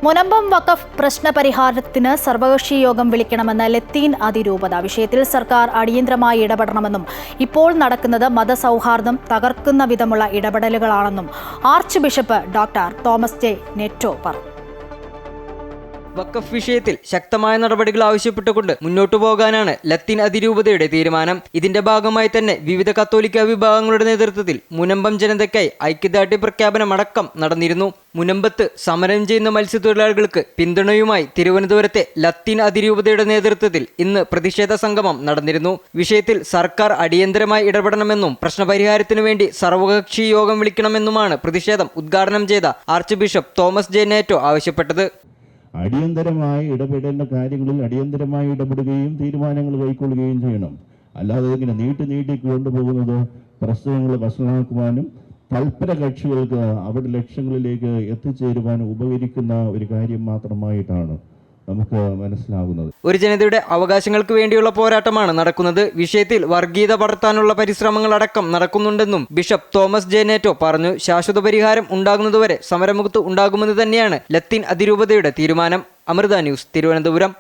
മുനമ്പം വഖഫ് പ്രശ്നപരിഹാരത്തിന് സർവകക്ഷി യോഗം വിളിക്കണമെന്ന് ലത്തീൻ അതിരൂപത. വിഷയത്തിൽ സർക്കാർ അടിയന്തരമായി ഇടപെടണമെന്നും ഇപ്പോൾ നടക്കുന്നത് മതസൗഹാർദ്ദം തകർക്കുന്ന വിധമുള്ള ഇടപെടലുകളാണെന്നും arch bishop doctor Thomas J Netto പറഞ്ഞു. വഖഫ് വിഷയത്തിൽ ശക്തമായ നടപടികൾ ആവശ്യപ്പെട്ടുകൊണ്ട് മുന്നോട്ടു പോകാനാണ് ലത്തീൻ അതിരൂപതയുടെ തീരുമാനം. ഇതിന്റെ ഭാഗമായി തന്നെ വിവിധ കത്തോലിക്ക വിഭാഗങ്ങളുടെ നേതൃത്വത്തിൽ മുനമ്പം ജനതയ്ക്കായി ഐക്യദാർഢ്യ പ്രഖ്യാപനമടക്കം നടന്നിരുന്നു. മുനമ്പത്ത് സമരം ചെയ്യുന്ന മത്സ്യത്തൊഴിലാളികൾക്ക് പിന്തുണയുമായി തിരുവനന്തപുരത്തെ ലത്തീൻ അതിരൂപതയുടെ നേതൃത്വത്തിൽ ഇന്ന് പ്രതിഷേധ സംഗമം നടന്നിരുന്നു. വിഷയത്തിൽ സർക്കാർ അടിയന്തരമായി ഇടപെടണമെന്നും പ്രശ്നപരിഹാരത്തിനു വേണ്ടി സർവകക്ഷി യോഗം വിളിക്കണമെന്നുമാണ് പ്രതിഷേധം ഉദ്ഘാടനം ചെയ്ത ആർച്ച് ബിഷപ്പ് തോമസ് ജെ നെറ്റോ ആവശ്യപ്പെട്ടത്. അടിയന്തരമായി ഇടപെടേണ്ട കാര്യങ്ങളിൽ അടിയന്തരമായി ഇടപെടുകയും തീരുമാനങ്ങൾ കൈക്കൊള്ളുകയും ചെയ്യണം. അല്ലാതെ ഇങ്ങനെ നീട്ടി കൊണ്ടുപോകുന്നത് പ്രശ്നങ്ങൾ വഷളാക്കുവാനും തൽപര കക്ഷികൾക്ക് അവരുടെ ലക്ഷ്യങ്ങളിലേക്ക് എത്തിച്ചേരുവാനും ഉപകരിക്കുന്ന ഒരു കാര്യം മാത്രമായിട്ടാണ് നമുക്ക് മനസ്സിലാകുന്നത്. ഒരു ജനതയുടെ അവകാശങ്ങൾക്ക് വേണ്ടിയുള്ള പോരാട്ടമാണ് നടക്കുന്നത്. വിഷയത്തിൽ വർഗീയത പടർത്താനുള്ള പരിശ്രമങ്ങളടക്കം നടക്കുന്നുണ്ടെന്നും ബിഷപ്പ് തോമസ് ജെ നെറ്റോ പറഞ്ഞു. ശാശ്വത പരിഹാരം ഉണ്ടാകുന്നതുവരെ സമരമുഖത്ത് ഉണ്ടാകുമെന്ന് തന്നെയാണ് ലത്തീൻ അതിരൂപതയുടെ തീരുമാനം. അമൃത ന്യൂസ്, തിരുവനന്തപുരം.